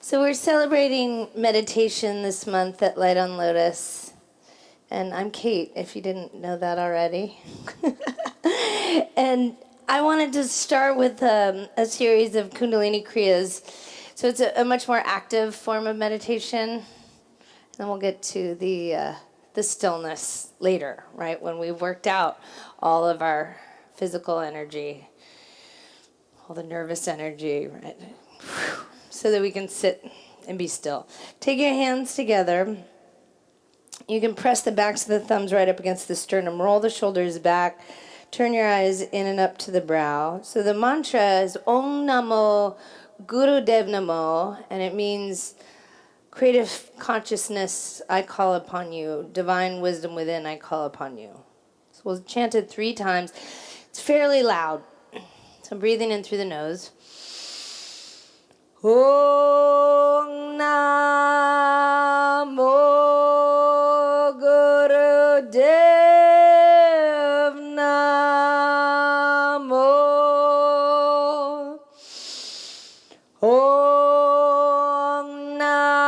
So we're celebrating meditation this month at Light on Lotus. And I'm Kate, if you didn't know that already. And I wanted to start with a series of Kundalini Kriyas. So it's a much more active form of meditation. And then we'll get to the stillness later, right? When we've worked out all of our physical energy, all the nervous energy, right? So that we can sit and be still. Take your hands together. You can press the backs of the thumbs right up against the sternum. Roll the shoulders back. Turn your eyes in and up to the brow. So the mantra is Om Namo Guru Dev Namo, and it means creative consciousness, I call upon you. Divine wisdom within, I call upon you. So we'll chant it 3 times. It's fairly loud. So I'm breathing in through the nose. Om Namo Guru Dev Namo. Om Namo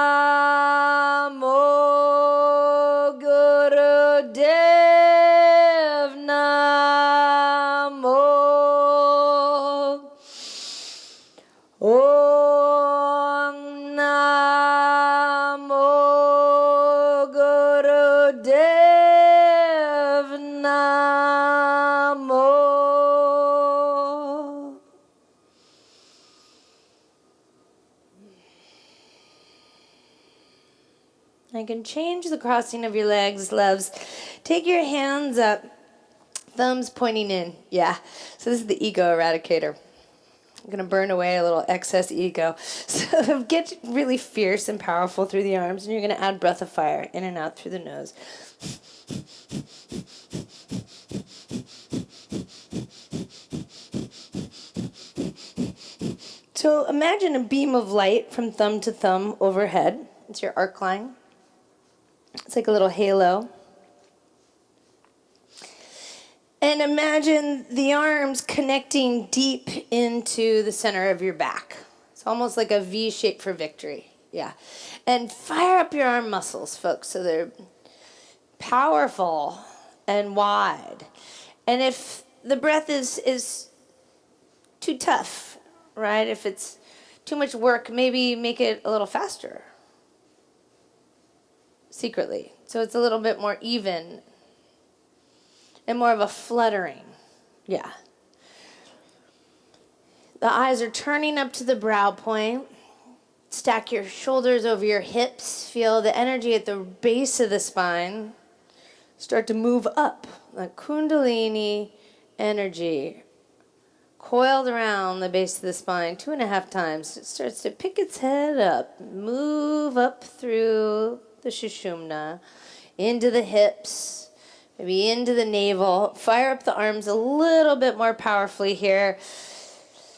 Guru Dev Namo. You can change the crossing of your legs, loves. Take your hands up, thumbs pointing in. Yeah, so this is the ego eradicator. I'm going to burn away a little excess ego. So get really fierce and powerful through the arms, and you're going to add breath of fire in and out through the nose. So imagine a beam of light from thumb to thumb overhead. It's your arc line. It's like a little halo. And imagine the arms connecting deep into the center of your back. It's almost like a V shape for victory. Yeah. And fire up your arm muscles, folks, so they're powerful and wide. And if the breath is too tough, right? If it's too much work, maybe make it a little faster. Secretly. So it's a little bit more even and more of a fluttering. Yeah. The eyes are turning up to the brow point. Stack your shoulders over your hips. Feel the energy at the base of the spine start to move up. Like Kundalini energy coiled around the base of the spine 2.5 times. It starts to pick its head up, move up through the Sushumna, into the hips, maybe into the navel. Fire up the arms a little bit more powerfully here.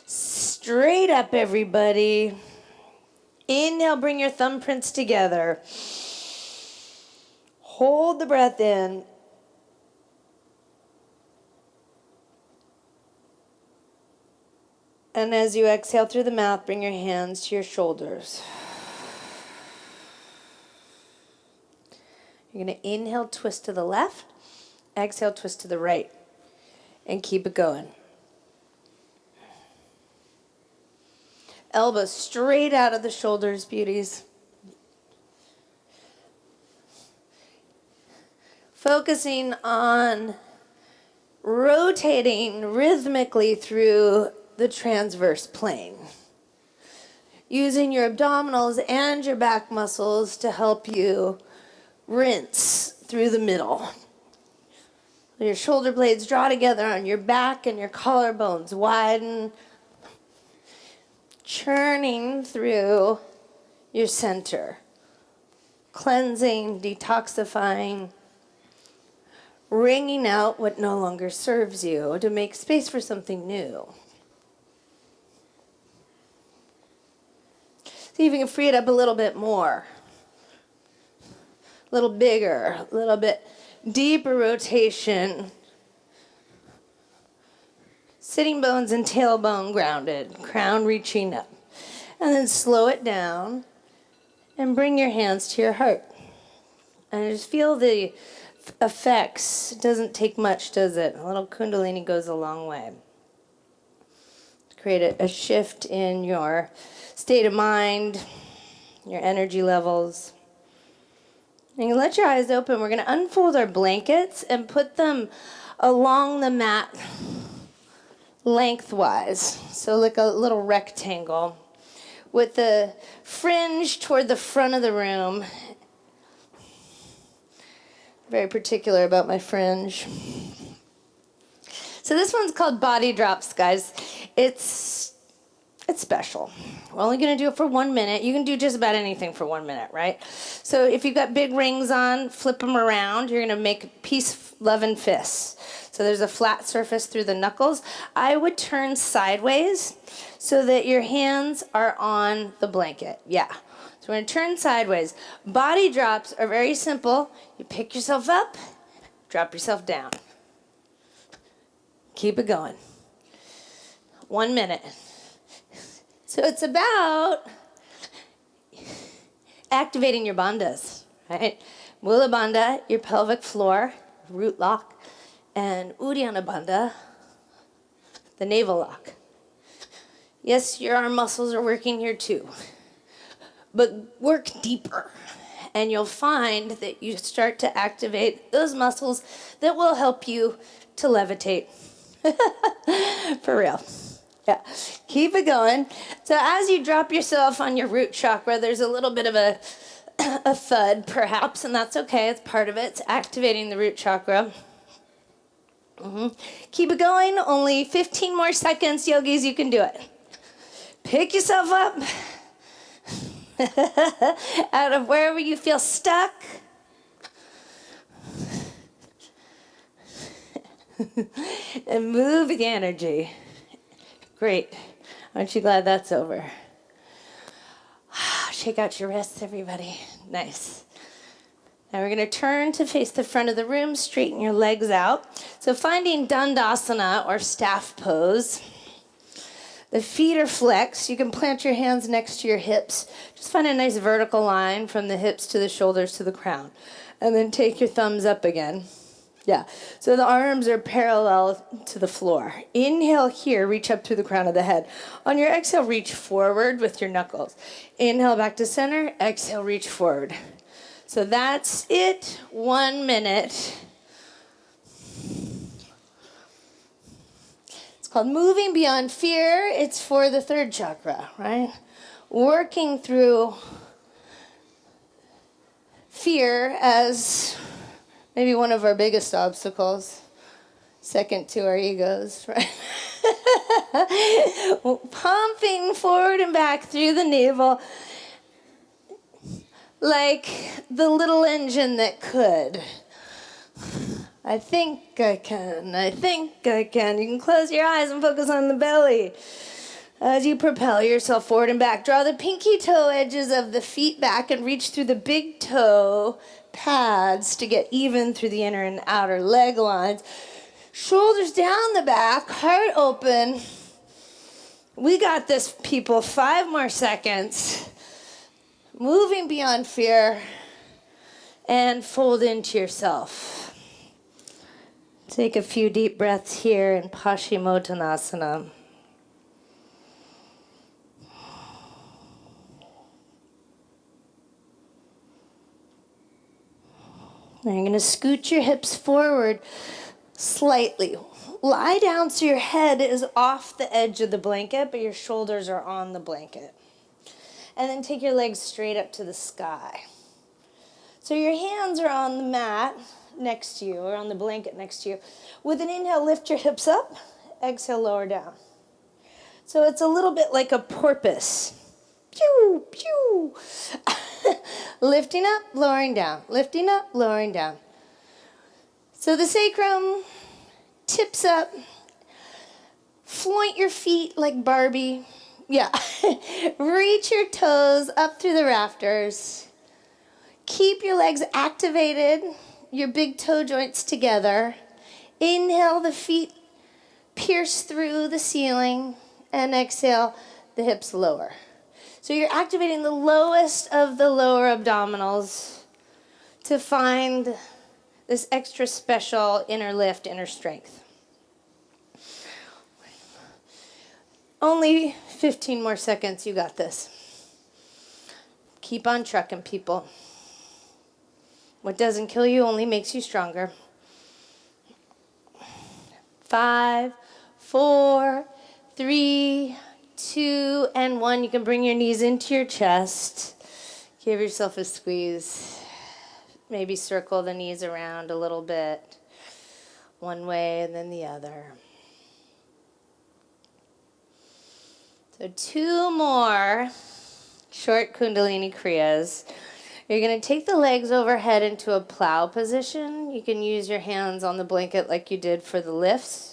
Straight up, everybody. Inhale, bring your thumbprints together. Hold the breath in. And as you exhale through the mouth, bring your hands to your shoulders. You're going to inhale, twist to the left. Exhale, twist to the right. And keep it going. Elbows straight out of the shoulders, beauties. Focusing on rotating rhythmically through the transverse plane. Using your abdominals and your back muscles to help you rinse through the middle. Your shoulder blades draw together on your back and your collarbones widen. Churning through your center. Cleansing, detoxifying. Wringing out what no longer serves you to make space for something new. See if you can free it up a little bit more. A little bigger, a little bit deeper rotation. Sitting bones and tailbone grounded, crown reaching up. And then slow it down and bring your hands to your heart. And just feel the effects. It doesn't take much, does it? A little Kundalini goes a long way. Create a shift in your state of mind, your energy levels. And you let your eyes open. We're going to unfold our blankets and put them along the mat lengthwise. So like a little rectangle with the fringe toward the front of the room. Very particular about my fringe. So this one's called body drops, guys. It's special. We're only going to do it for 1 minute. You can do just about anything for 1 minute, right? So if you've got big rings on, flip them around. You're going to make peace, love, and fists. So there's a flat surface through the knuckles. I would turn sideways so that your hands are on the blanket. Yeah. So we're going to turn sideways. Body drops are very simple. You pick yourself up, drop yourself down. Keep it going. 1 minute. So it's about activating your bandhas, right? Mula Bandha, your pelvic floor, root lock, and Uddiyana Bandha, the navel lock. Yes, your arm muscles are working here too, but work deeper, and you'll find that you start to activate those muscles that will help you to levitate. For real. Yeah. Keep it going. So as you drop yourself on your root chakra, there's a little bit of a thud, perhaps, and that's okay. It's part of it. It's activating the root chakra. Keep it going. Only 15 more seconds, yogis. You can do it. Pick yourself up out of wherever you feel stuck. And move the energy. Great. Aren't you glad that's over? Shake out your wrists, everybody. Nice. Now we're going to turn to face the front of the room, straighten your legs out. So finding Dandasana or staff pose. The feet are flexed. You can plant your hands next to your hips. Just find a nice vertical line from the hips to the shoulders to the crown. And then take your thumbs up again. Yeah, so the arms are parallel to the floor. Inhale here, reach up through the crown of the head. On your exhale, reach forward with your knuckles. Inhale back to center, exhale, reach forward. So that's it, 1 minute. It's called moving beyond fear. It's for the third chakra, right? Working through fear as maybe one of our biggest obstacles, second to our egos, right? Pumping forward and back through the navel like the little engine that could. I think I can. I think I can. You can close your eyes and focus on the belly. As you propel yourself forward and back, draw the pinky toe edges of the feet back and reach through the big toe pads to get even through the inner and outer leg lines. Shoulders down the back, heart open. We got this, people. 5 more seconds. Moving beyond fear and fold into yourself. Take a few deep breaths here in Paschimottanasana. Now you're going to scoot your hips forward slightly. Lie down so your head is off the edge of the blanket, but your shoulders are on the blanket. And then take your legs straight up to the sky. So your hands are on the mat next to you, or on the blanket next to you. With an inhale, lift your hips up. Exhale, lower down. So it's a little bit like a porpoise. Pew, pew. Lifting up, lowering down. Lifting up, lowering down. So the sacrum tips up. Floint your feet like Barbie. Yeah. Reach your toes up through the rafters. Keep your legs activated, your big toe joints together. Inhale, the feet pierce through the ceiling. And exhale, the hips lower. So you're activating the lowest of the lower abdominals to find this extra special inner lift, inner strength. Only 15 more seconds, you got this. Keep on trucking, people. What doesn't kill you only makes you stronger. 5, 4, 3, 2, and 1. You can bring your knees into your chest. Give yourself a squeeze. Maybe circle the knees around a little bit. One way and then the other. So 2 more short Kundalini Kriyas. You're going to take the legs overhead into a plow position. You can use your hands on the blanket like you did for the lifts.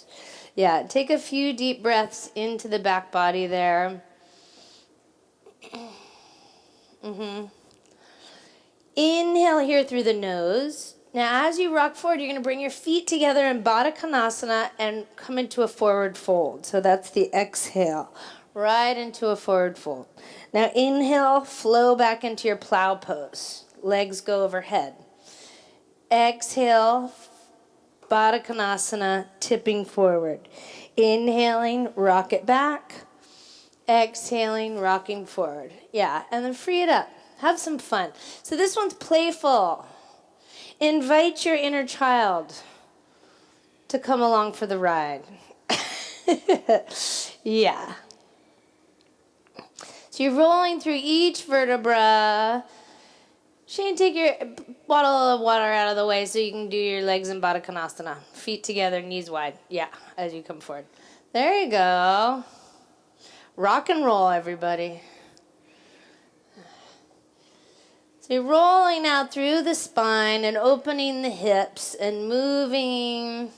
Yeah, take a few deep breaths into the back body there. Inhale here through the nose. Now, as you rock forward, you're going to bring your feet together in Baddha Konasana and come into a forward fold. So that's the exhale, right into a forward fold. Now, inhale, flow back into your plow pose. Legs go overhead. Exhale, Baddha Konasana, tipping forward. Inhaling, rock it back. Exhaling, rocking forward. Yeah, and then free it up. Have some fun. So this one's playful. Invite your inner child to come along for the ride. Yeah. So you're rolling through each vertebra. Shane, take your bottle of water out of the way so you can do your legs in Baddha Konasana. Feet together, knees wide. Yeah, as you come forward. There you go. Rock and roll, everybody. So you're rolling out through the spine and opening the hips and moving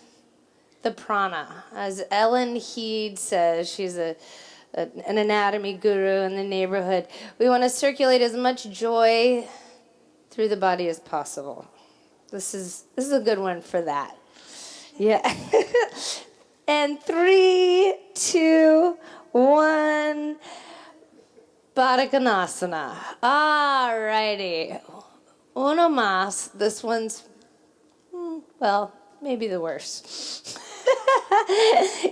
the prana. As Ellen Heed says, she's an anatomy guru in the neighborhood. We want to circulate as much joy through the body as possible. This is a good one for that. Yeah. And 3, 2, 1. Baddha Konasana. All righty. Uno más. This one's, well, maybe the worst.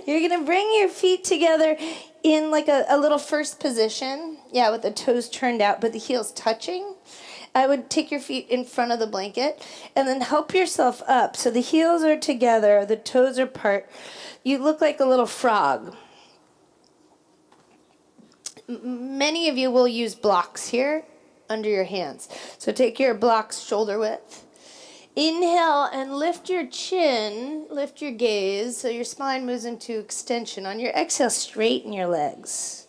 You're going to bring your feet together in like a little first position. Yeah, with the toes turned out, but the heels touching. I would take your feet in front of the blanket and then help yourself up. So the heels are together, the toes are apart. You look like a little frog. Many of you will use blocks here under your hands. So take your blocks shoulder width. Inhale and lift your chin, lift your gaze so your spine moves into extension. On your exhale, straighten your legs.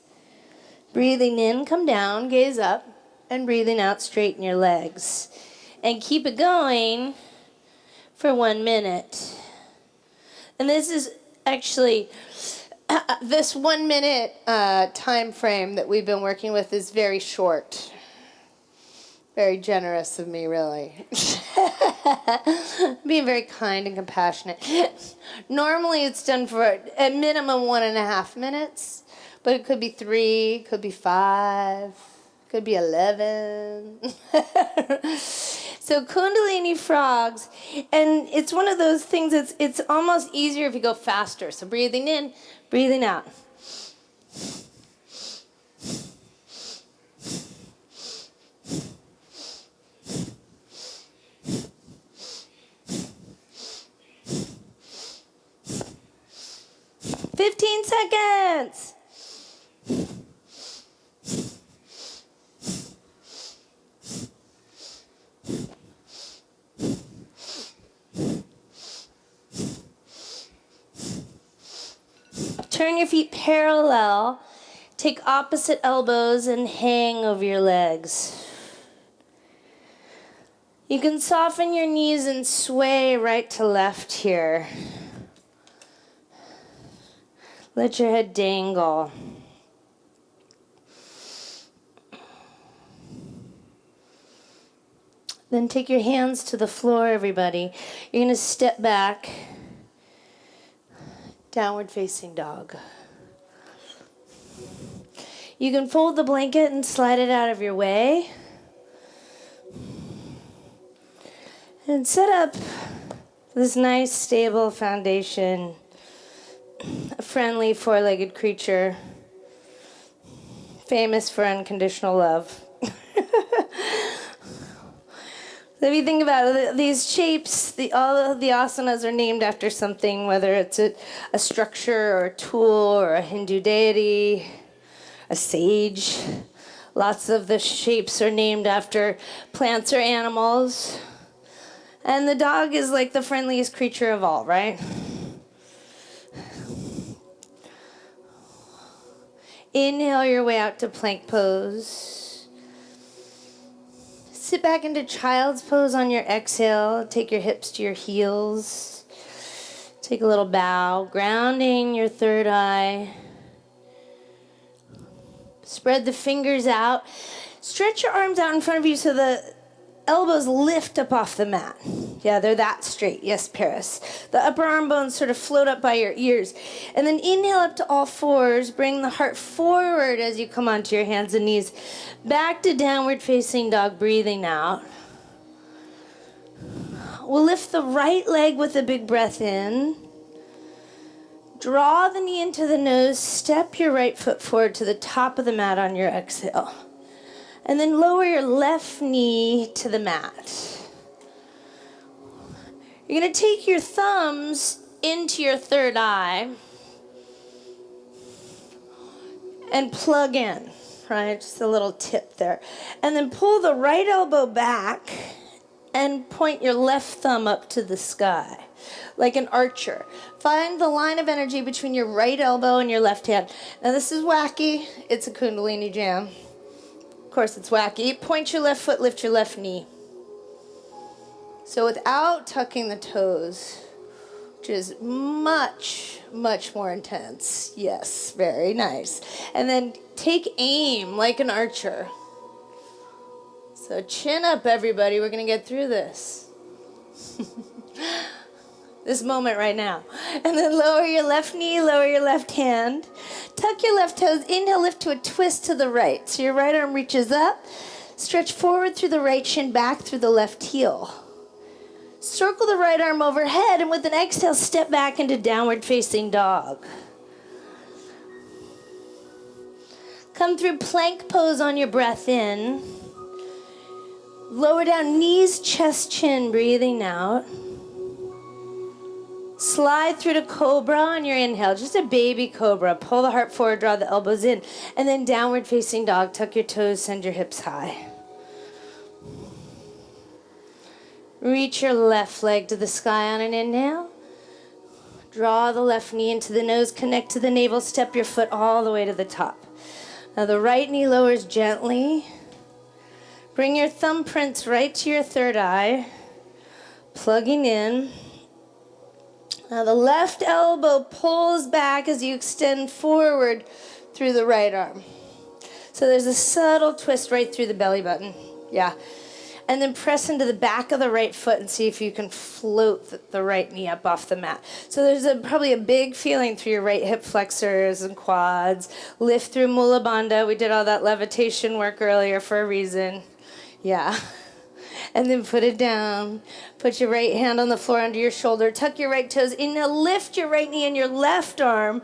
Breathing in, come down, gaze up. And breathing out, straighten your legs. And keep it going for 1 minute. And this is actually, this 1 minute time frame that we've been working with is very short. Very generous of me, really. Being very kind and compassionate. Normally it's done for at minimum 1.5 minutes, but it could be 3, could be 5. Could be 11. So Kundalini frogs, and it's one of those things it's almost easier if you go faster. So breathing in, breathing out. "15 seconds. Turn your feet parallel. Take opposite elbows and hang over your legs. You can soften your knees and sway right to left here. Let your head dangle. Then take your hands to the floor, everybody. You're going to step back. Downward facing dog. You can fold the blanket and slide it out of your way. And set up this nice, stable foundation, a friendly four-legged creature, famous for unconditional love. So if you think about it, these shapes, all of the asanas are named after something, whether it's a structure or a tool or a Hindu deity, a sage. Lots of the shapes are named after plants or animals. And the dog is like the friendliest creature of all, right? Inhale your way out to plank pose. Sit back into child's pose on your exhale. Take your hips to your heels. Take a little bow, grounding your third eye. Spread the fingers out. Stretch your arms out in front of you so the elbows lift up off the mat. Yeah, they're that straight. Yes, Paris. The upper arm bones sort of float up by your ears. And then inhale up to all fours. Bring the heart forward as you come onto your hands and knees. Back to downward facing dog, breathing out. We'll lift the right leg with a big breath in. Draw the knee into the nose. Step your right foot forward to the top of the mat on your exhale. And then lower your left knee to the mat. You're going to take your thumbs into your third eye and plug in, right? Just a little tip there. And then pull the right elbow back and point your left thumb up to the sky, like an archer. Find the line of energy between your right elbow and your left hand. Now this is wacky. It's a Kundalini jam. Of course it's wacky. Point your left foot, lift your left knee. So without tucking the toes, which is much, much more intense. Yes, very nice. And then take aim like an archer. So chin up, everybody. We're going to get through this. This moment right now. And then lower your left knee, lower your left hand. Tuck your left toes. Inhale, lift to a twist to the right. So your right arm reaches up. Stretch forward through the right shin, back through the left heel. Circle the right arm overhead, and with an exhale, step back into downward facing dog. Come through plank pose on your breath in. Lower down, knees, chest, chin, breathing out. Slide through to Cobra on your inhale, just a baby Cobra. Pull the heart forward, draw the elbows in. And then downward facing dog, tuck your toes, send your hips high. Reach your left leg to the sky on an inhale. Draw the left knee into the nose, connect to the navel, step your foot all the way to the top. Now the right knee lowers gently. Bring your thumbprints right to your third eye, plugging in. Now the left elbow pulls back as you extend forward through the right arm. So there's a subtle twist right through the belly button. Yeah. And then press into the back of the right foot and see if you can float the right knee up off the mat. So there's probably a big feeling through your right hip flexors and quads. Lift through Mula Bandha. We did all that levitation work earlier for a reason. Yeah. And then put it down. Put your right hand on the floor under your shoulder. Tuck your right toes. Inhale, lift your right knee and your left arm.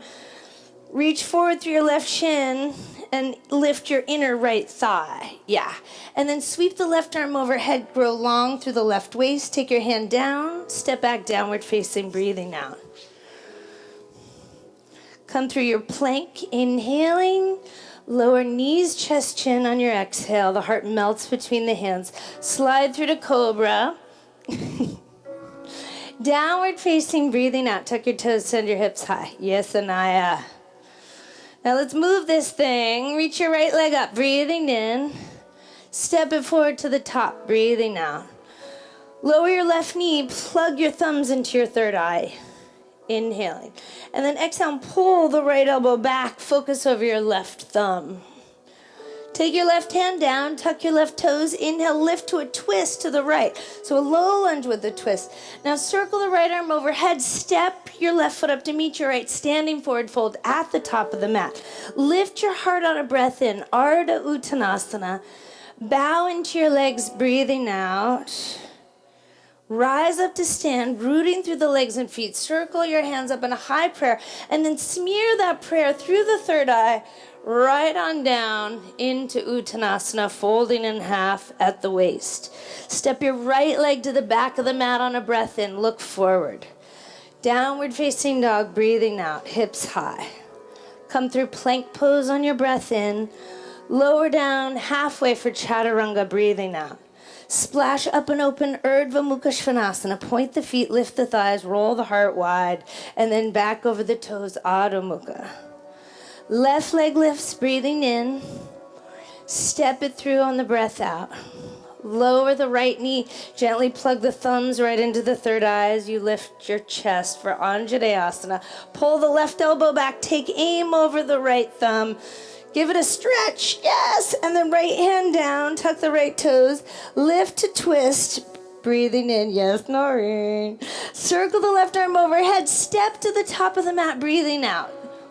Reach forward through your left shin and lift your inner right thigh. Yeah. And then sweep the left arm overhead, grow long through the left waist. Take your hand down, step back, downward facing, breathing out. Come through your plank, inhaling. Lower knees, chest, chin on your exhale. The heart melts between the hands. Slide through to Cobra. Downward facing, breathing out. Tuck your toes, send your hips high. Yes, Anaya. Now let's move this thing. Reach your right leg up, breathing in. Step it forward to the top, breathing out. Lower your left knee, plug your thumbs into your third eye. Inhaling. And then exhale, pull the right elbow back, focus over your left thumb. Take your left hand down, tuck your left toes, inhale, lift to a twist to the right. So a low lunge with the twist. Now circle the right arm overhead, step your left foot up to meet your right, standing forward fold at the top of the mat. Lift your heart on a breath in, Ardha Uttanasana. Bow into your legs, breathing out. Rise up to stand, rooting through the legs and feet. Circle your hands up in a high prayer, and then smear that prayer through the third eye, right on down into Uttanasana, folding in half at the waist. Step your right leg to the back of the mat on a breath in. Look forward. Downward facing dog, breathing out, hips high. Come through plank pose on your breath in. Lower down halfway for Chaturanga, breathing out. Splash up and open, Urdhva Mukha Svanasana. Point the feet, lift the thighs, roll the heart wide, and then back over the toes, Adho Mukha. Left leg lifts, breathing in. Step it through on the breath out. Lower the right knee, gently plug the thumbs right into the third eye as you lift your chest for Anjaneyasana. Pull the left elbow back, take aim over the right thumb. Give it a stretch, yes, and then right hand down, tuck the right toes, lift to twist, breathing in, yes, Noreen. Circle the left arm overhead, step to the top of the mat, breathing out,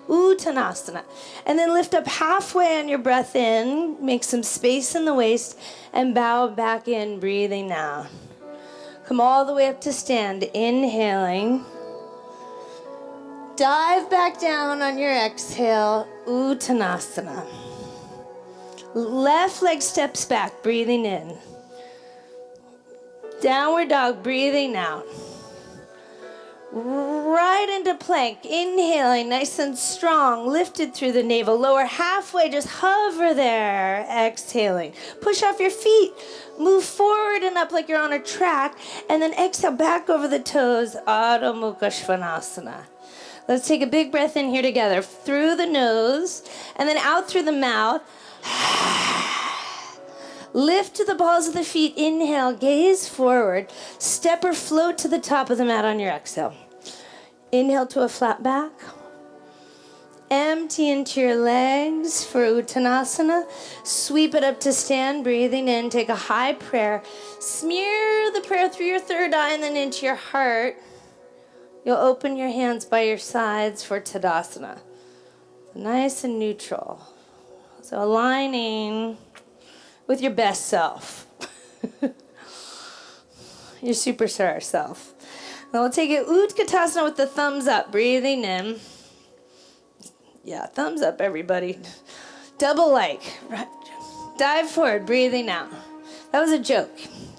Uttanasana. And then lift up halfway on your breath in, make some space in the waist, and bow back in, breathing out. Come all the way up to stand, inhaling. Dive back down on your exhale, Uttanasana. Left leg steps back, breathing in. Downward dog, breathing out. Right into plank, inhaling nice and strong, lifted through the navel. Lower halfway, just hover there, exhaling. Push off your feet, move forward and up like you're on a track, and then exhale back over the toes, Adho Mukha Svanasana. Let's take a big breath in here together. Through the nose, and then out through the mouth. Lift to the balls of the feet. Inhale, gaze forward. Step or float to the top of the mat on your exhale. Inhale to a flat back. Empty into your legs for Uttanasana. Sweep it up to stand, breathing in. Take a high prayer. Smear the prayer through your third eye and then into your heart. You'll open your hands by your sides for Tadasana. Nice and neutral. So aligning with your best self. Your superstar self. Now we'll take it Utkatasana with the thumbs up, breathing in. Yeah, thumbs up, everybody. Double like. Dive forward, breathing out. That was a joke,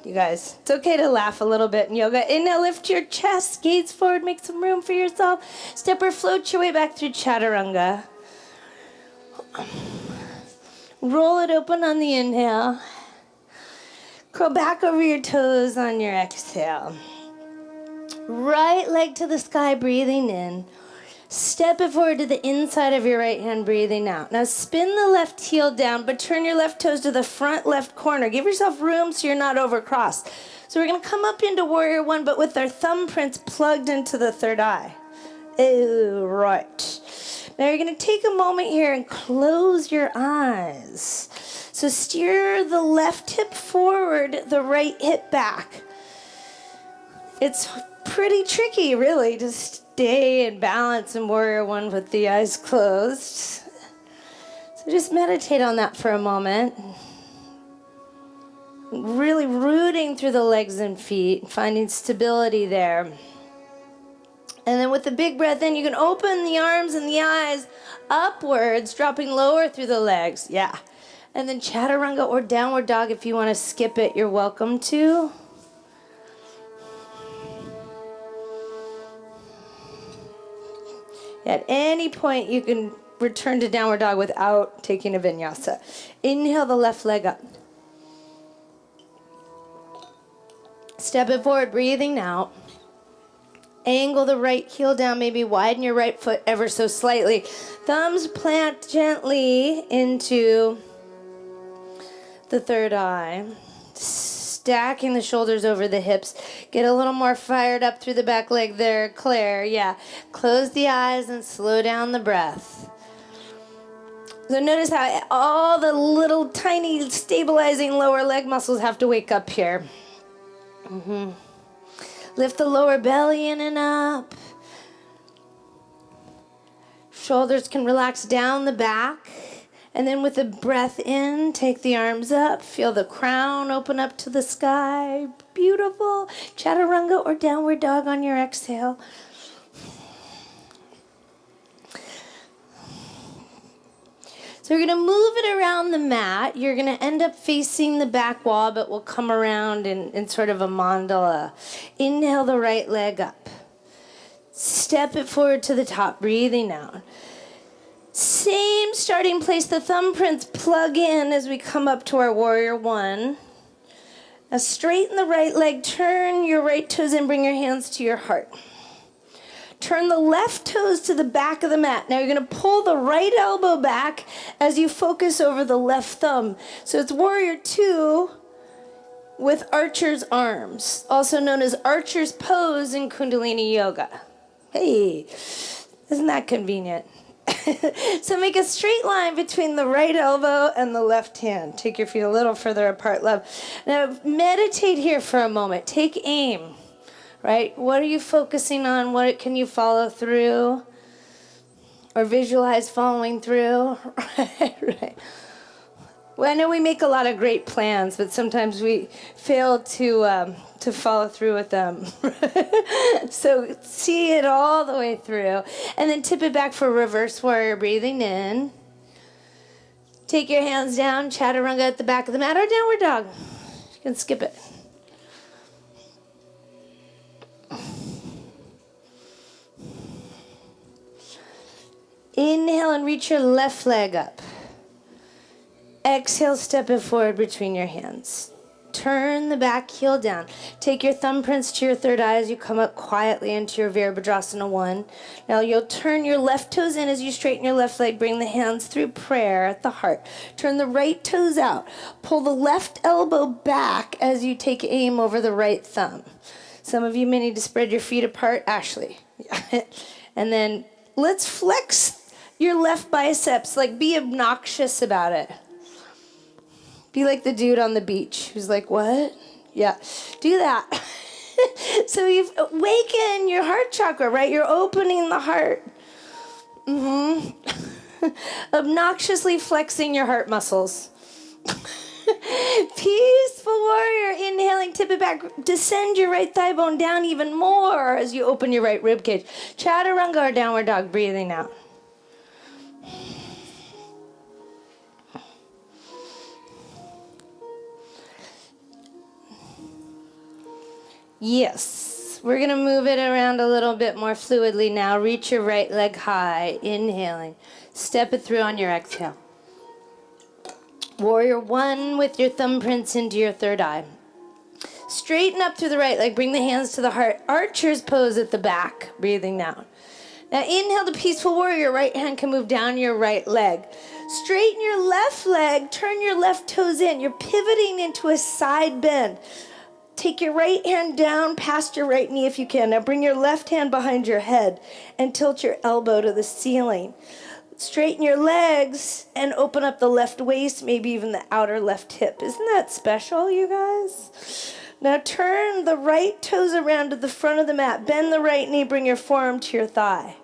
you guys. It's okay to laugh a little bit in yoga. Inhale, lift your chest, gaze forward, make some room for yourself. Step or float your way back through Chaturanga. Roll it open on the inhale. Curl back over your toes on your exhale. Right leg to the sky, breathing in. Step it forward to the inside of your right hand, breathing out. Now spin the left heel down, but turn your left toes to the front left corner. Give yourself room so you're not overcrossed. So we're going to come up into Warrior One, but with our thumbprints plugged into the third eye. Right. Now you're going to take a moment here and close your eyes. So steer the left hip forward, the right hip back. It's pretty tricky, really, to stay in balance in Warrior One with the eyes closed. So just meditate on that for a moment. Really rooting through the legs and feet, finding stability there. And then with the big breath in, you can open the arms and the eyes upwards, dropping lower through the legs. Yeah. And then Chaturanga or Downward Dog, if you want to skip it, you're welcome to. At any point, you can return to Downward Dog without taking a vinyasa. Inhale the left leg up. Step it forward, breathing out. Angle the right heel down, maybe widen your right foot ever so slightly. Thumbs plant gently into the third eye. Stacking the shoulders over the hips. Get a little more fired up through the back leg there, Claire. Yeah. Close the eyes and slow down the breath. So notice how all the little tiny stabilizing lower leg muscles have to wake up here. Lift the lower belly in and up. Shoulders can relax down the back. And then with the breath in, take the arms up. Feel the crown open up to the sky. Beautiful. Chaturanga or downward dog on your exhale. So you're going to move it around the mat. You're going to end up facing the back wall, but we'll come around in sort of a mandala. Inhale the right leg up. Step it forward to the top, breathing out. Same starting place, the thumbprints plug in as we come up to our warrior one. Now straighten the right leg, turn your right toes in, bring your hands to your heart. Turn the left toes to the back of the mat. Now you're going to pull the right elbow back as you focus over the left thumb. So it's warrior two with archer's arms, also known as archer's pose in Kundalini Yoga. Hey, isn't that convenient? So make a straight line between the right elbow and the left hand. Take your feet a little further apart, love. Now meditate here for a moment. Take aim. Right? What are you focusing on? What can you follow through? Or visualize following through? Right. Well, I know we make a lot of great plans, but sometimes we fail to follow through with them. So see it all the way through. And then tip it back for reverse warrior, breathing in. Take your hands down, chaturanga at the back of the mat, or downward dog. You can skip it. Inhale and reach your left leg up. Exhale, step it forward between your hands. Turn the back heel down. Take your thumbprints to your third eye as you come up quietly into your Virasana 1. Now you'll turn your left toes in as you straighten your left leg. Bring the hands through prayer at the heart. Turn the right toes out. Pull the left elbow back as you take aim over the right thumb. Some of you may need to spread your feet apart. Ashley. And then let's flex your left biceps. Like, be obnoxious about it. Be like the dude on the beach who's like, what? Yeah, do that. So you've awakened your heart chakra, right? You're opening the heart. Obnoxiously flexing your heart muscles. Peaceful warrior. Inhaling, tip it back. Descend your right thigh bone down even more as you open your right rib cage. Chaturanga or downward dog, breathing out. Yes, we're going to move it around a little bit more fluidly now. Reach your right leg high, inhaling. Step it through on your exhale. Warrior one with your thumbprints into your third eye. Straighten up through the right leg, bring the hands to the heart. Archer's pose at the back, breathing out. Now inhale to peaceful warrior, right hand can move down your right leg. Straighten your left leg, turn your left toes in. You're pivoting into a side bend. Take your right hand down past your right knee if you can. Now bring your left hand behind your head and tilt your elbow to the ceiling. Straighten your legs and open up the left waist, maybe even the outer left hip. Isn't that special, you guys? Now turn the right toes around to the front of the mat. Bend the right knee, bring your forearm to your thigh.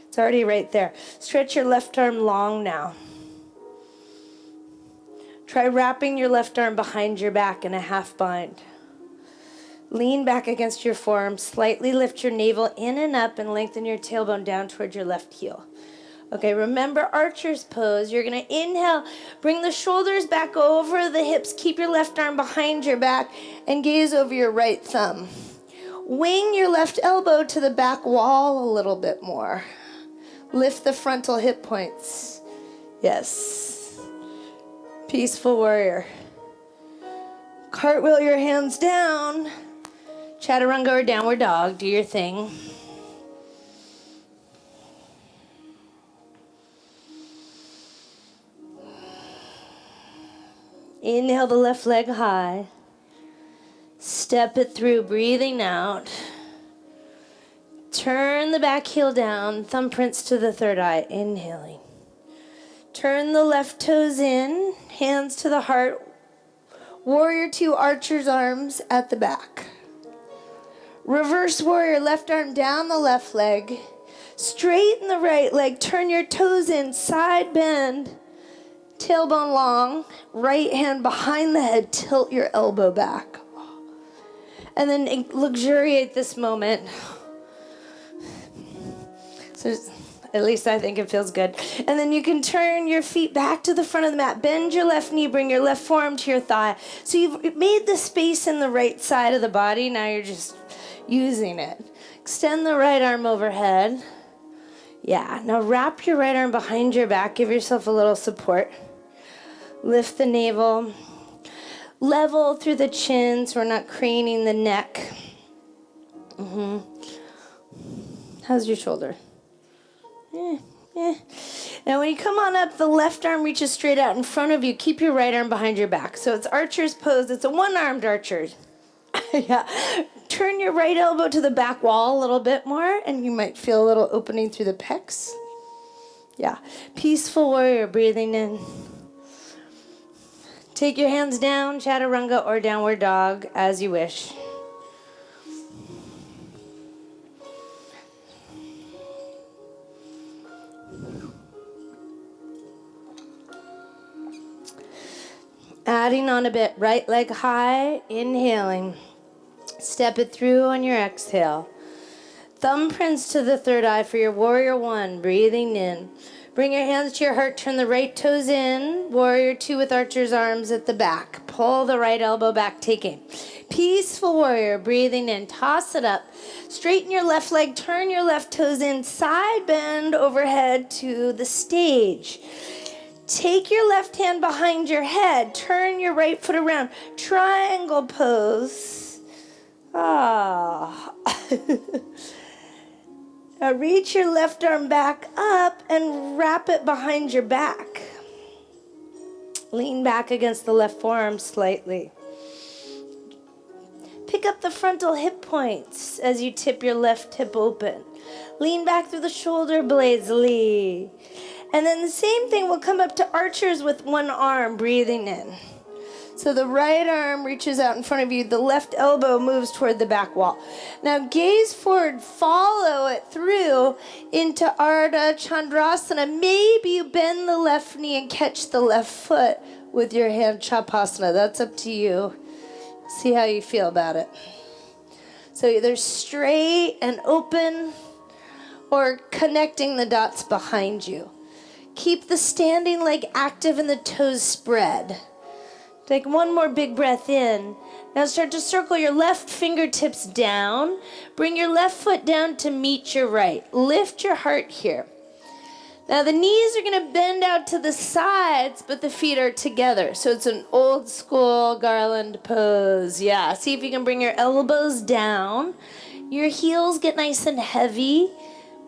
It's already right there. Stretch your left arm long now. Try wrapping your left arm behind your back in a half bind. Lean back against your forearm. Slightly lift your navel in and up and lengthen your tailbone down towards your left heel. Okay, remember archer's pose. You're going to inhale. Bring the shoulders back over the hips. Keep your left arm behind your back and gaze over your right thumb. Wing your left elbow to the back wall a little bit more. Lift the frontal hip points. Yes. Peaceful warrior. Cartwheel your hands down. Chaturanga or downward dog, do your thing. Inhale the left leg high. Step it through, breathing out. Turn the back heel down, thumbprints to the third eye, inhaling. Turn the left toes in, hands to the heart. Warrior two, archer's arms at the back. Reverse warrior, left arm down the left leg. Straighten the right leg, turn your toes in, side bend. Tailbone long, right hand behind the head, tilt your elbow back. And then luxuriate this moment. So at least I think it feels good. And then you can turn your feet back to the front of the mat. Bend your left knee, bring your left forearm to your thigh. So you've made the space in the right side of the body. Now you're just using it. Extend the right arm overhead. Yeah, now wrap your right arm behind your back. Give yourself a little support. Lift the navel. Level through the chin so we're not craning the neck. How's your shoulder? Now when you come on up, the left arm reaches straight out in front of you. Keep your right arm behind your back. So it's archer's pose. It's a one-armed archer. Yeah. Turn your right elbow to the back wall a little bit more, and you might feel a little opening through the pecs. Yeah. Peaceful warrior, breathing in. Take your hands down, chaturanga or downward dog, as you wish. Adding on a bit, right leg high, inhaling. Step it through on your exhale. Thumbprints to the third eye for your warrior one, breathing in. Bring your hands to your heart, turn the right toes in. Warrior two with archer's arms at the back. Pull the right elbow back, taking. Peaceful warrior, breathing in. Toss it up. Straighten your left leg, turn your left toes in. Side bend overhead to the stage. Take your left hand behind your head. Turn your right foot around. Triangle pose. Ah. Now reach your left arm back up and wrap it behind your back. Lean back against the left forearm slightly. Pick up the frontal hip points as you tip your left hip open. Lean back through the shoulder blades, Lee. And then the same thing will come up to archers with one arm, breathing in. So the right arm reaches out in front of you. The left elbow moves toward the back wall. Now gaze forward, follow it through into Ardha Chandrasana. Maybe you bend the left knee and catch the left foot with your hand, Shavasana. That's up to you. See how you feel about it. So either straight and open or connecting the dots behind you. Keep the standing leg active and the toes spread. Take one more big breath in. Now start to circle your left fingertips down. Bring your left foot down to meet your right. Lift your heart here. Now the knees are going to bend out to the sides, but the feet are together. So it's an old school garland pose. Yeah, see if you can bring your elbows down. Your heels get nice and heavy.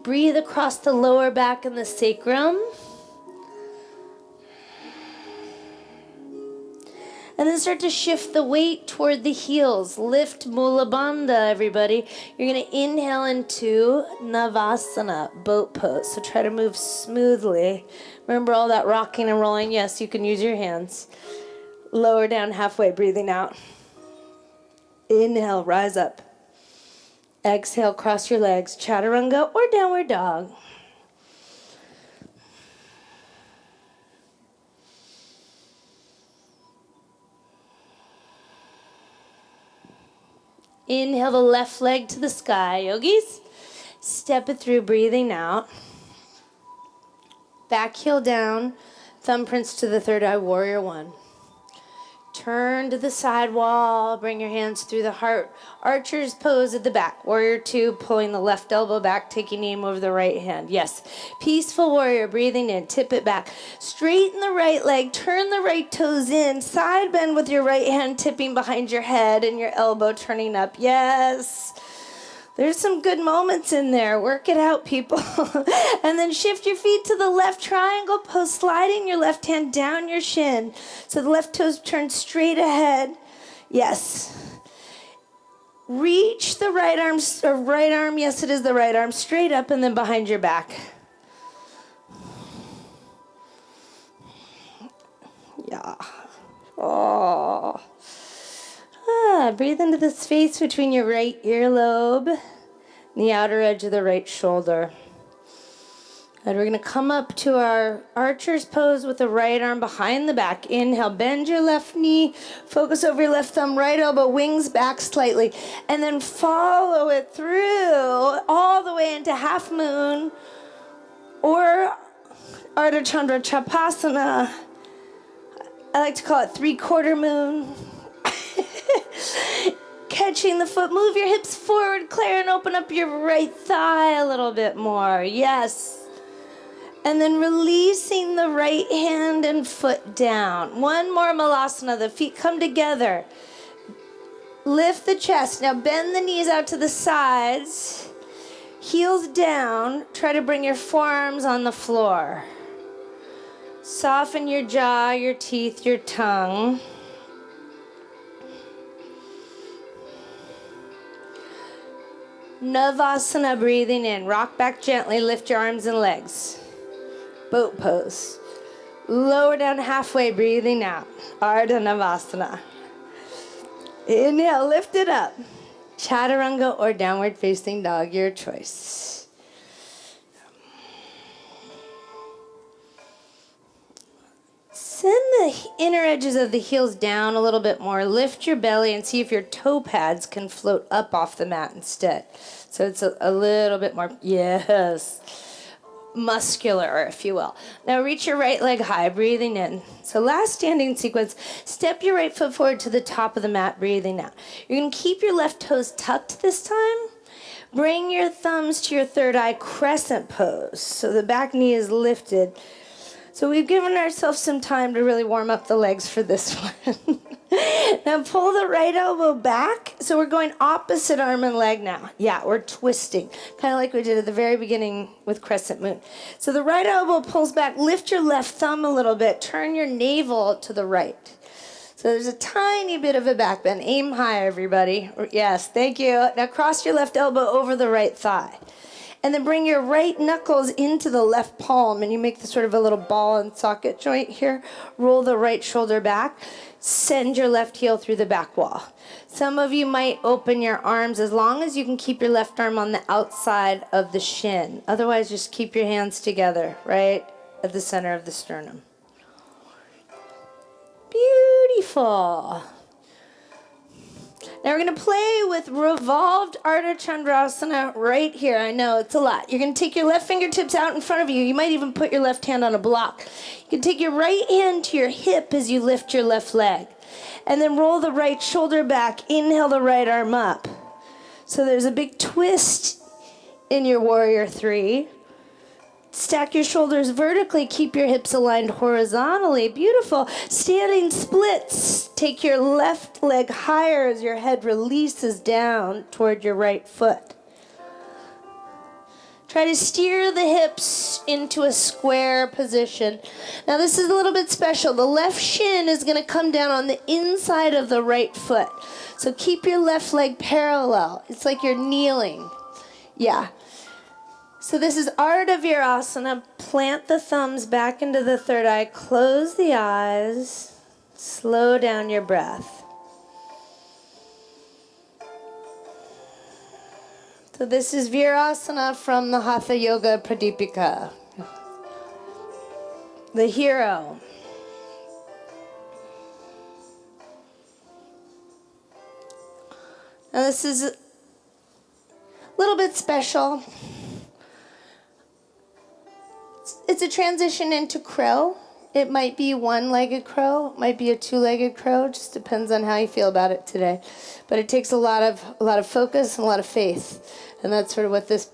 Breathe across the lower back and the sacrum. And then start to shift the weight toward the heels. Lift Mula Bandha, everybody. You're going to inhale into Navasana, boat pose. So try to move smoothly. Remember all that rocking and rolling? Yes, you can use your hands. Lower down halfway, breathing out. Inhale, rise up. Exhale, cross your legs. Chaturanga or downward dog. Inhale the left leg to the sky, yogis. Step it through, breathing out. Back heel down, thumbprints to the third eye, warrior one. Turn to the side wall, bring your hands through the heart. Archer's pose at the back. Warrior two, pulling the left elbow back, taking aim over the right hand. Yes. Peaceful warrior, breathing in, tip it back. Straighten the right leg, turn the right toes in, side bend with your right hand tipping behind your head and your elbow turning up. Yes. There's some good moments in there. Work it out, people. And then shift your feet to the left triangle pose, sliding your left hand down your shin. So the left toes turn straight ahead. Yes. Reach the right arm, yes, it is the right arm, straight up and then behind your back. Oh. Breathe into the space between your right earlobe and the outer edge of the right shoulder. And we're going to come up to our archer's pose with the right arm behind the back. Inhale, bend your left knee, focus over your left thumb, right elbow, wings back slightly, and then follow it through all the way into half moon or Ardha Chandra Chapasana. I like to call it 3/4 moon. Catching the foot, move your hips forward, Claire, and open up your right thigh a little bit more. Yes. And then releasing the right hand and foot down. One more malasana. The feet come together. Lift the chest. Now bend the knees out to the sides. Heels down. Try to bring your forearms on the floor. Soften your jaw, your teeth, your tongue. Navasana, breathing in. Rock back gently. Lift your arms and legs. Boat pose. Lower down halfway, breathing out. Ardha Navasana. Inhale, lift it up. Chaturanga or downward facing dog, your choice. Send the inner edges of the heels down a little bit more. Lift your belly and see if your toe pads can float up off the mat instead. So it's a little bit more, yes, muscular, if you will. Now reach your right leg high, breathing in. So last standing sequence, step your right foot forward to the top of the mat, breathing out. You're going to keep your left toes tucked this time. Bring your thumbs to your third eye, crescent pose. So the back knee is lifted. So we've given ourselves some time to really warm up the legs for this one. Now pull the right elbow back. So we're going opposite arm and leg now. Yeah, we're twisting, kind of like we did at the very beginning with Crescent Moon. So the right elbow pulls back. Lift your left thumb a little bit. Turn your navel to the right. So there's a tiny bit of a back bend. Aim high, everybody. Yes, thank you. Now cross your left elbow over the right thigh. And then bring your right knuckles into the left palm, and you make the sort of a little ball and socket joint here. Roll the right shoulder back. Send your left heel through the back wall. Some of you might open your arms as long as you can keep your left arm on the outside of the shin. Otherwise, just keep your hands together, right at the center of the sternum. Beautiful. Now we're going to play with Revolved Ardha Chandrasana right here. I know, it's a lot. You're going to take your left fingertips out in front of you. You might even put your left hand on a block. You can take your right hand to your hip as you lift your left leg. And then roll the right shoulder back. Inhale the right arm up. So there's a big twist in your Warrior 3. Stack your shoulders vertically. Keep your hips aligned horizontally. Beautiful. Standing splits. Take your left leg higher as your head releases down toward your right foot. Try to steer the hips into a square position. Now this is a little bit special. The left shin is going to come down on the inside of the right foot. So keep your left leg parallel. It's like you're kneeling. Yeah. So this is Ardha Virasana. Plant the thumbs back into the third eye. Close the eyes. Slow down your breath. So this is Virasana from the Hatha Yoga Pradipika. The hero. Now this is a little bit special. It's a transition into crow. It might be one-legged crow, it might be a two-legged crow, just depends on how you feel about it today. But it takes a lot of focus and a lot of faith. And that's sort of what this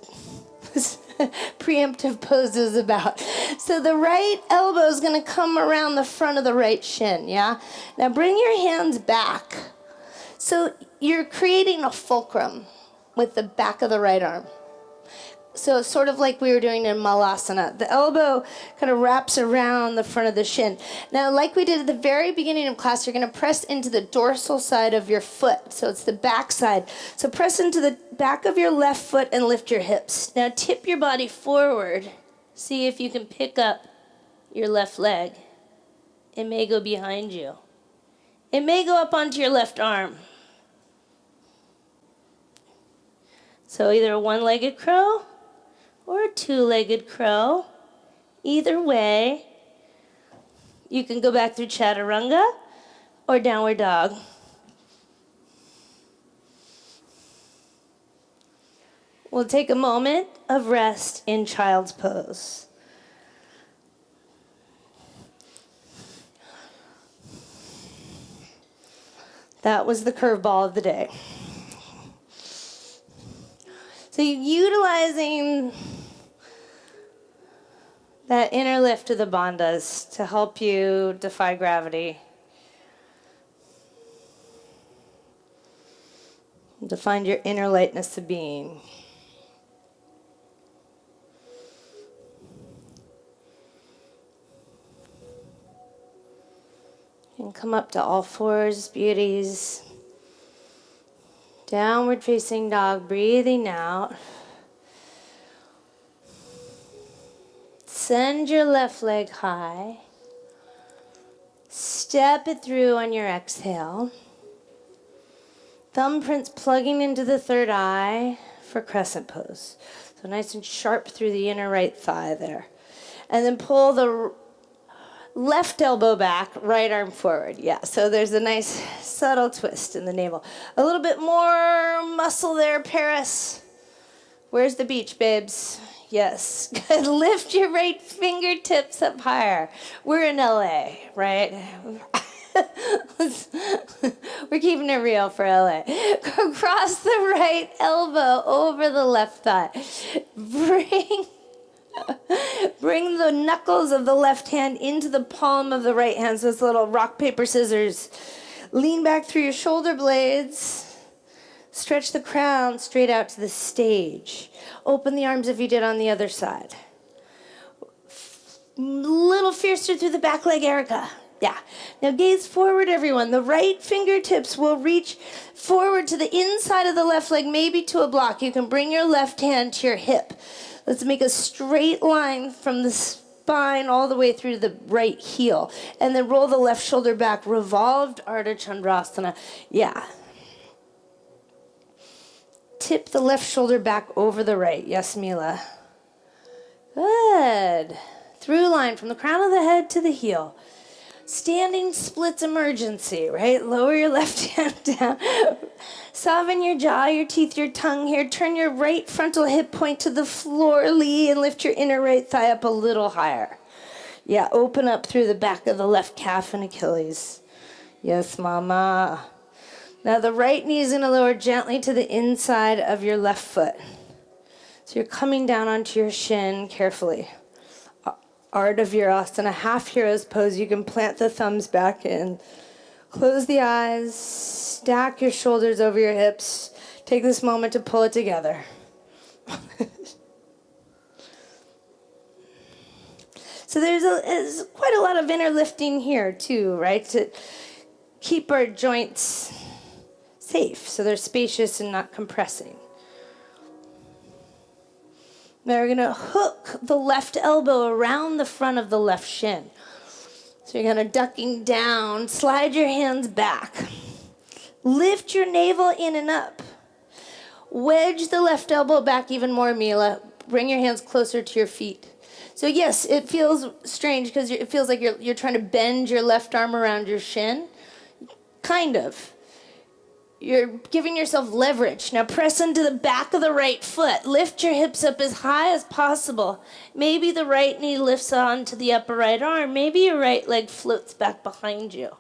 preemptive pose is about. So the right elbow is going to come around the front of the right shin, yeah? Now bring your hands back. So you're creating a fulcrum with the back of the right arm. So it's sort of like we were doing in Malasana. The elbow kind of wraps around the front of the shin. Now, like we did at the very beginning of class, you're going to press into the dorsal side of your foot. So it's the back side. So press into the back of your left foot and lift your hips. Now tip your body forward. See if you can pick up your left leg. It may go behind you. It may go up onto your left arm. So either a one-legged crow or a two-legged crow. Either way, you can go back through chaturanga or downward dog. We'll take a moment of rest in child's pose. That was the curveball of the day. So you're utilizing that inner lift of the bandhas to help you defy gravity. To find your inner lightness of being. And come up to all fours, beauties. Downward facing dog, breathing out. Send your left leg high. Step it through on your exhale. Thumbprints plugging into the third eye for Crescent Pose. So nice and sharp through the inner right thigh there. And then pull the left elbow back, right arm forward. Yeah, so there's a nice subtle twist in the navel. A little bit more muscle there, Paris. Where's the beach, babes? Yes. Good. Lift your right fingertips up higher. We're in LA, right? We're keeping it real for LA. Cross the right elbow over the left thigh. Bring the knuckles of the left hand into the palm of the right hand. So it's a little rock, paper, scissors. Lean back through your shoulder blades. Stretch the crown straight out to the stage. Open the arms if you did on the other side. Little fiercer through the back leg, Erica. Yeah. Now gaze forward, everyone. The right fingertips will reach forward to the inside of the left leg, maybe to a block. You can bring your left hand to your hip. Let's make a straight line from the spine all the way through the right heel. And then roll the left shoulder back. Revolved Ardha Chandrasana. Yeah. Tip the left shoulder back over the right. Yes, Mila. Good. Through line from the crown of the head to the heel. Standing splits emergency, right? Lower your left hand down. Soften your jaw, your teeth, your tongue here. Turn your right frontal hip point to the floor, Lee, and lift your inner right thigh up a little higher. Yeah, open up through the back of the left calf and Achilles. Yes, mama. Now the right knee is going to lower gently to the inside of your left foot. So you're coming down onto your shin carefully. Ardha Virasana, half hero's pose. You can plant the thumbs back in. Close the eyes. Stack your shoulders over your hips. Take this moment to pull it together. So there's quite a lot of inner lifting here too, right? To keep our joints safe so they're spacious and not compressing. Now we're going to hook the left elbow around the front of the left shin. So you're going to ducking down, slide your hands back. Lift your navel in and up. Wedge the left elbow back even more, Mila. Bring your hands closer to your feet. So yes, it feels strange because it feels like you're trying to bend your left arm around your shin. Kind of. You're giving yourself leverage. Now press into the back of the right foot. Lift your hips up as high as possible. Maybe the right knee lifts onto the upper right arm. Maybe your right leg floats back behind you.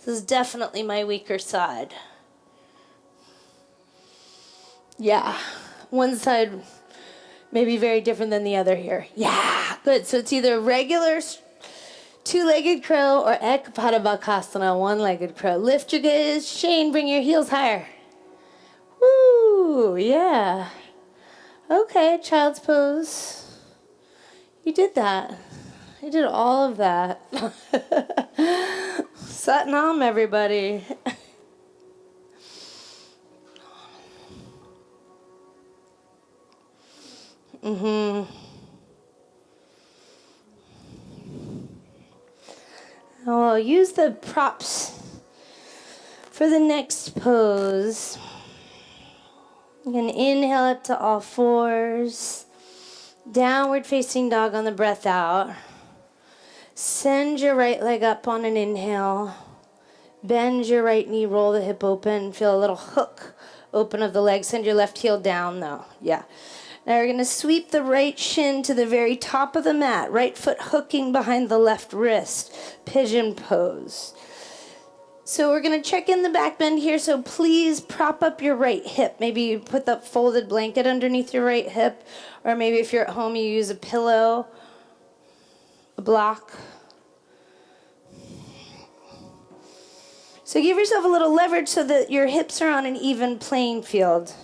This is definitely my weaker side. Yeah, one side may be very different than the other here. Yeah, good. So it's either regular two-legged crow or Ekpada Bakasana, one-legged crow. Lift your gaze. Shane, bring your heels higher. Woo, yeah. Okay, child's pose. You did that. You did all of that. Satnam, everybody. Now I'll use the props for the next pose. You can inhale up to all fours. Downward facing dog on the breath out. Send your right leg up on an inhale. Bend your right knee, roll the hip open. Feel a little hook open of the leg. Send your left heel down though. Yeah. Now we're going to sweep the right shin to the very top of the mat. Right foot hooking behind the left wrist. Pigeon pose. So we're going to check in the back bend here. So please prop up your right hip. Maybe you put the folded blanket underneath your right hip. Or maybe if you're at home, you use a pillow, a block. So give yourself a little leverage so that your hips are on an even playing field.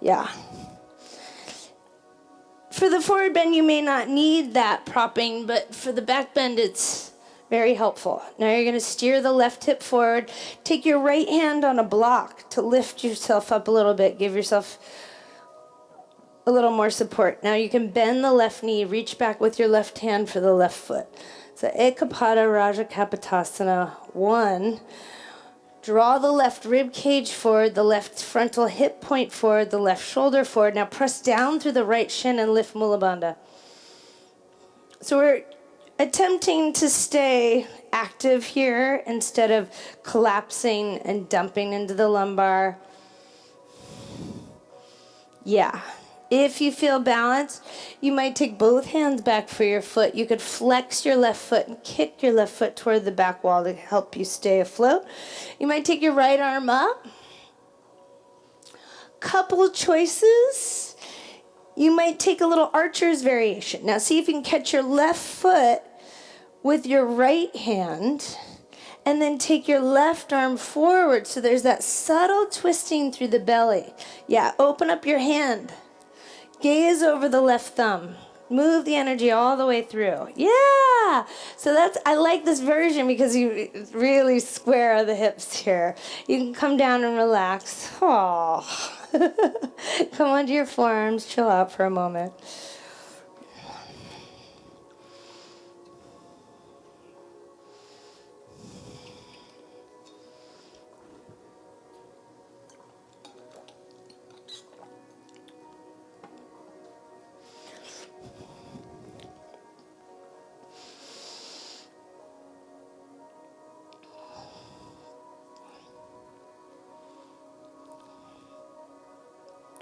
Yeah. For the forward bend, you may not need that propping, but for the back bend, it's very helpful. Now you're going to steer the left hip forward. Take your right hand on a block to lift yourself up a little bit. Give yourself a little more support. Now you can bend the left knee. Reach back with your left hand for the left foot. So Ekapada Raja Kapotasana 1. Draw the left rib cage forward, the left frontal hip point forward, the left shoulder forward. Now press down through the right shin and lift Mula Bandha. So we're attempting to stay active here instead of collapsing and dumping into the lumbar. Yeah. If you feel balanced, you might take both hands back for your foot. You could flex your left foot and kick your left foot toward the back wall to help you stay afloat. You might take your right arm up. Couple choices. You might take a little archer's variation. Now see if you can catch your left foot with your right hand and then take your left arm forward so there's that subtle twisting through the belly. Yeah, open up your hand. Gaze over the left thumb. Move the energy all the way through. Yeah! So I like this version because you really square the hips here. You can come down and relax. Oh. Come onto your forearms. Chill out for a moment.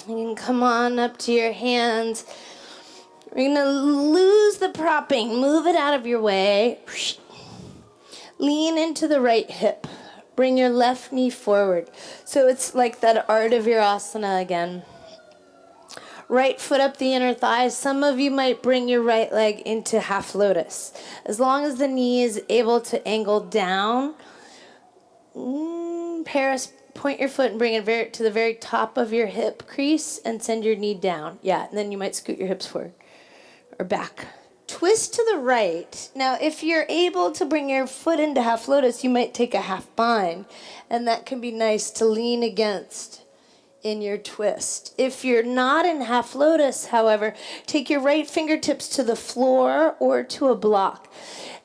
You can come on up to your hands. We're going to lose the propping. Move it out of your way. Lean into the right hip. Bring your left knee forward. So it's like that Ardha Virasana again. Right foot up the inner thigh. Some of you might bring your right leg into half lotus. As long as the knee is able to angle down, Paris, point your foot and bring it to the very top of your hip crease and send your knee down. Yeah, and then you might scoot your hips forward or back. Twist to the right. Now, if you're able to bring your foot into half lotus, you might take a half bind, and that can be nice to lean against in your twist. If you're not in half lotus, however, take your right fingertips to the floor or to a block.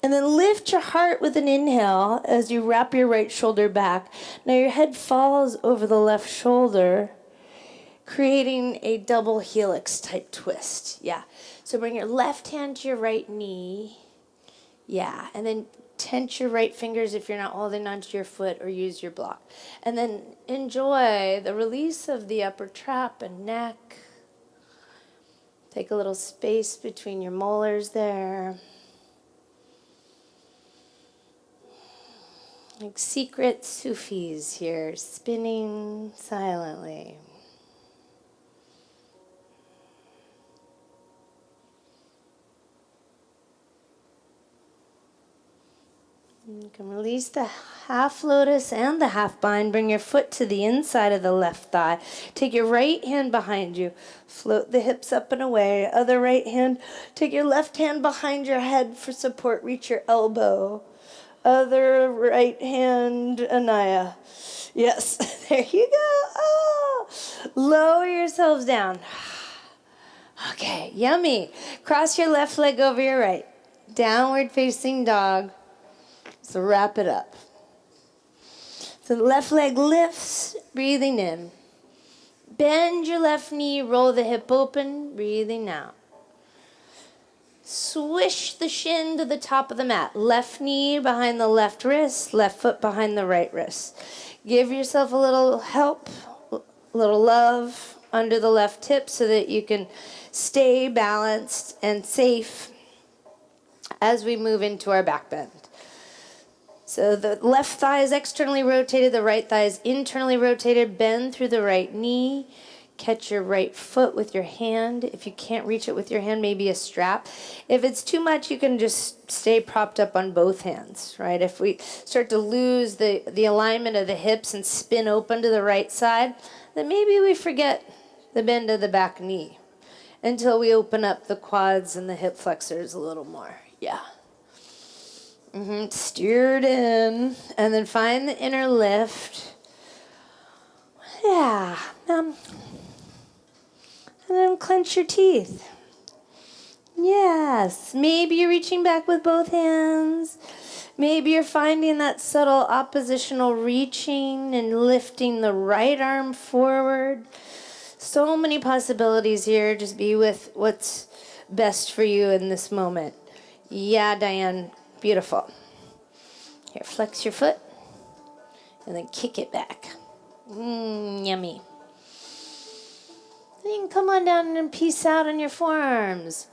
And then lift your heart with an inhale as you wrap your right shoulder back. Now your head falls over the left shoulder, creating a double helix type twist. Yeah. So bring your left hand to your right knee. Yeah. And then tense your right fingers if you're not holding onto your foot, or use your block. And then enjoy the release of the upper trap and neck. Take a little space between your molars there. Like secret Sufis here, spinning silently. You can release the half lotus and the half bind. Bring your foot to the inside of the left thigh. Take your right hand behind you. Float the hips up and away. Other right hand. Take your left hand behind your head for support. Reach your elbow. Other right hand, Anaya. Yes, there you go. Oh. Lower yourselves down. Okay, yummy. Cross your left leg over your right. Downward facing dog. So wrap it up. So the left leg lifts, breathing in. Bend your left knee, roll the hip open, breathing out. Swish the shin to the top of the mat. Left knee behind the left wrist, left foot behind the right wrist. Give yourself a little help, a little love under the left hip so that you can stay balanced and safe as we move into our back bend. So the left thigh is externally rotated, the right thigh is internally rotated. Bend through the right knee. Catch your right foot with your hand. If you can't reach it with your hand, maybe a strap. If it's too much, you can just stay propped up on both hands, right? If we start to lose the alignment of the hips and spin open to the right side, then maybe we forget the bend of the back knee until we open up the quads and the hip flexors a little more. Yeah. Steer it in, and then find the inner lift. Yeah. And then clench your teeth. Yes. Maybe you're reaching back with both hands. Maybe you're finding that subtle oppositional reaching and lifting the right arm forward. So many possibilities here. Just be with what's best for you in this moment. Yeah, Diane. Beautiful. Here, flex your foot and then kick it back. Yummy. Then you can come on down and peace out on your forearms.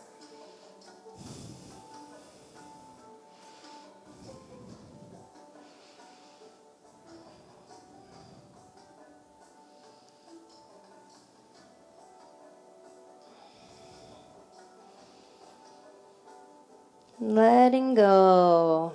Letting go.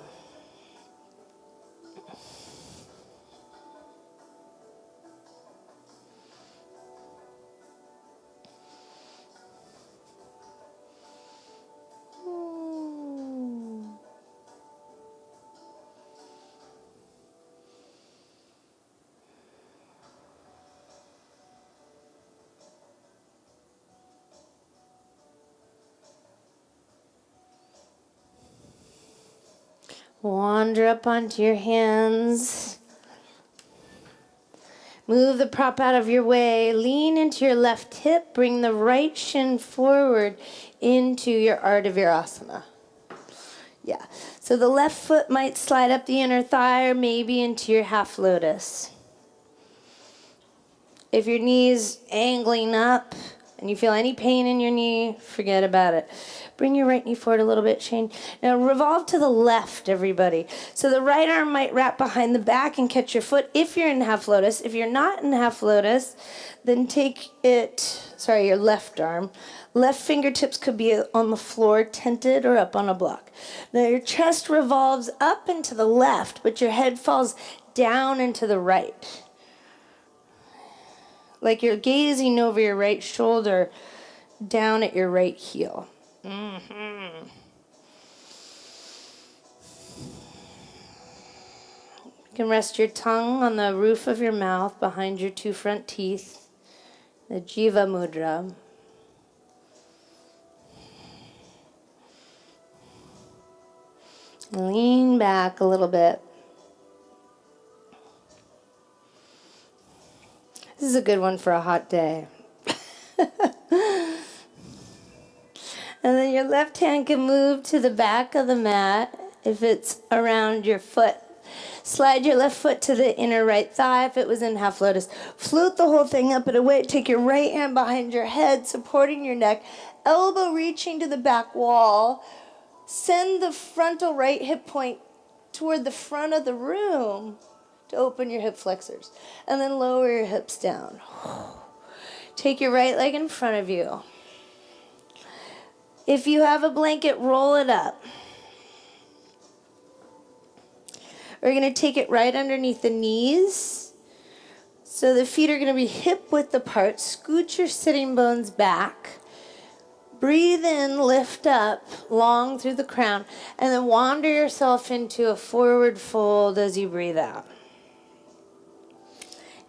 Wander up onto your hands. Move the prop out of your way. Lean into your left hip. Bring the right shin forward into your Ardha Virasana. Yeah. So the left foot might slide up the inner thigh or maybe into your half lotus. If your knee's angling up and you feel any pain in your knee, forget about it. Bring your right knee forward a little bit, Shane. Now revolve to the left, everybody. So the right arm might wrap behind the back and catch your foot if you're in half lotus. If you're not in half lotus, then take it, your left arm. Left fingertips could be on the floor, tented, or up on a block. Now your chest revolves up and to the left, but your head falls down and to the right. Like you're gazing over your right shoulder, down at your right heel. You can rest your tongue on the roof of your mouth behind your two front teeth, the Jiva Mudra. Lean back a little bit. This is a good one for a hot day. And then your left hand can move to the back of the mat if it's around your foot. Slide your left foot to the inner right thigh if it was in half lotus. Float the whole thing up and away. Take your right hand behind your head, supporting your neck. Elbow reaching to the back wall. Send the frontal right hip point toward the front of the room to open your hip flexors. And then lower your hips down. Take your right leg in front of you. If you have a blanket, roll it up. We're going to take it right underneath the knees. So the feet are going to be hip width apart. Scoot your sitting bones back. Breathe in, lift up, long through the crown, and then wander yourself into a forward fold as you breathe out.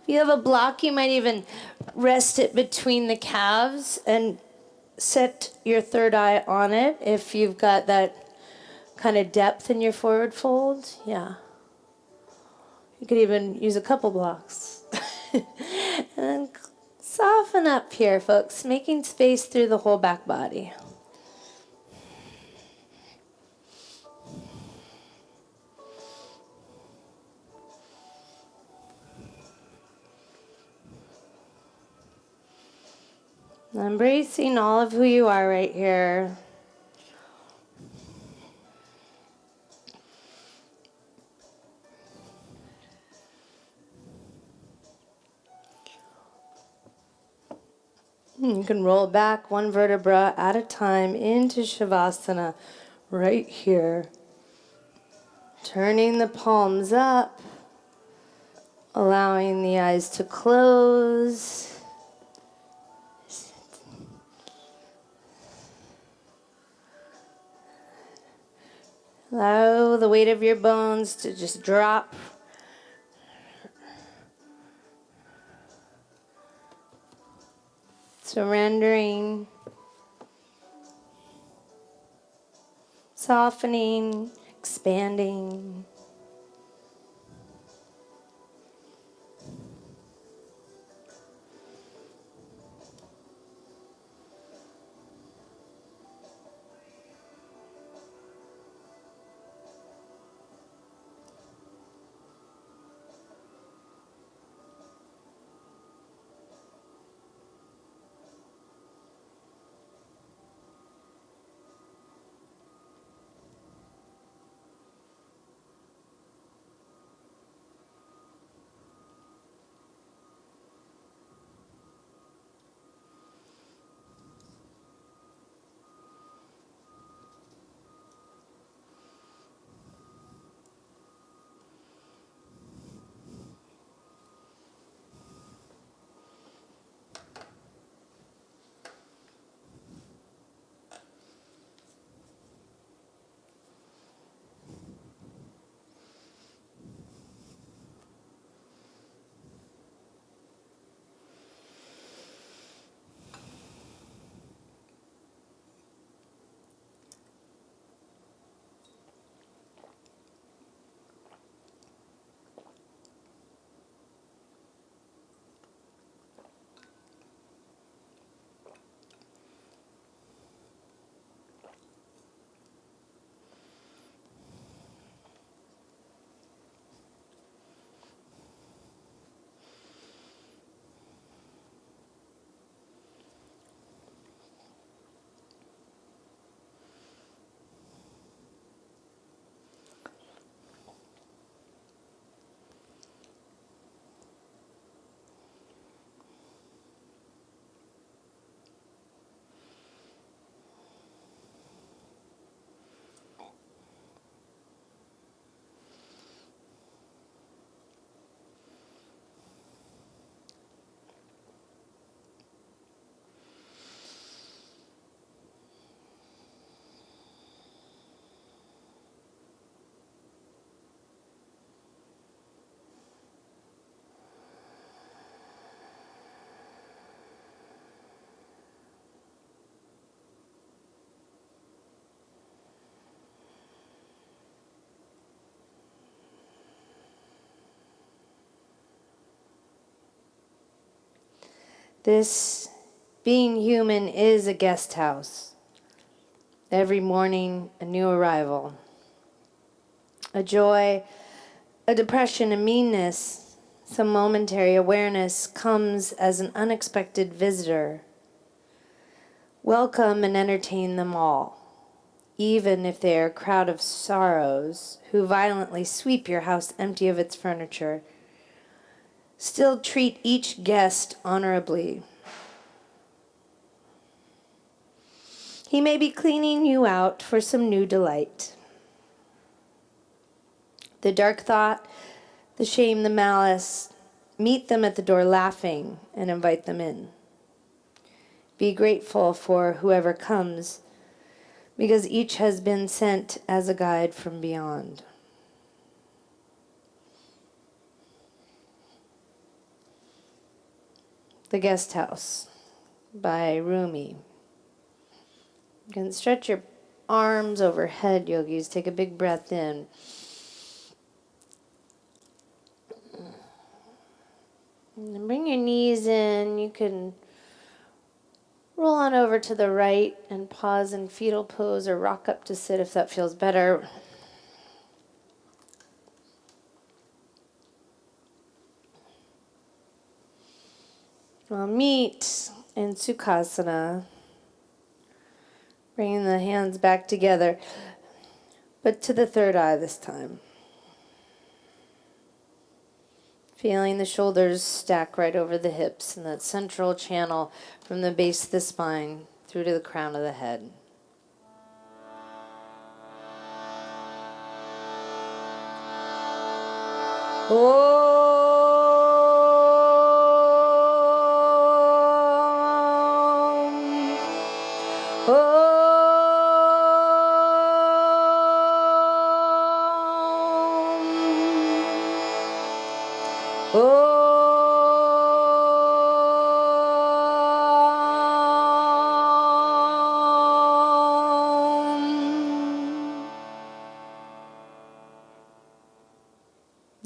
If you have a block, you might even rest it between the calves and set your third eye on it if you've got that kind of depth in your forward fold. Yeah. You could even use a couple blocks. And then soften up here, folks, making space through the whole back body. Embracing all of who you are right here. You can roll back one vertebra at a time into Shavasana right here. Turning the palms up, allowing the eyes to close. Allow the weight of your bones to just drop. Surrendering. Softening, expanding. This being human is a guest house. Every morning, a new arrival. A joy, a depression, a meanness, some momentary awareness comes as an unexpected visitor. Welcome and entertain them all, even if they are a crowd of sorrows who violently sweep your house empty of its furniture. Still treat each guest honorably. He may be cleaning you out for some new delight. The dark thought, the shame, the malice, meet them at the door laughing and invite them in. Be grateful for whoever comes, because each has been sent as a guide from beyond. The Guest House by Rumi. You can stretch your arms overhead, yogis. Take a big breath in. And then bring your knees in. You can roll on over to the right and pause in fetal pose or rock up to sit if that feels better. We'll meet in Sukhasana, bringing the hands back together, but to the third eye this time. Feeling the shoulders stack right over the hips and that central channel from the base of the spine through to the crown of the head.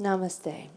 Namaste.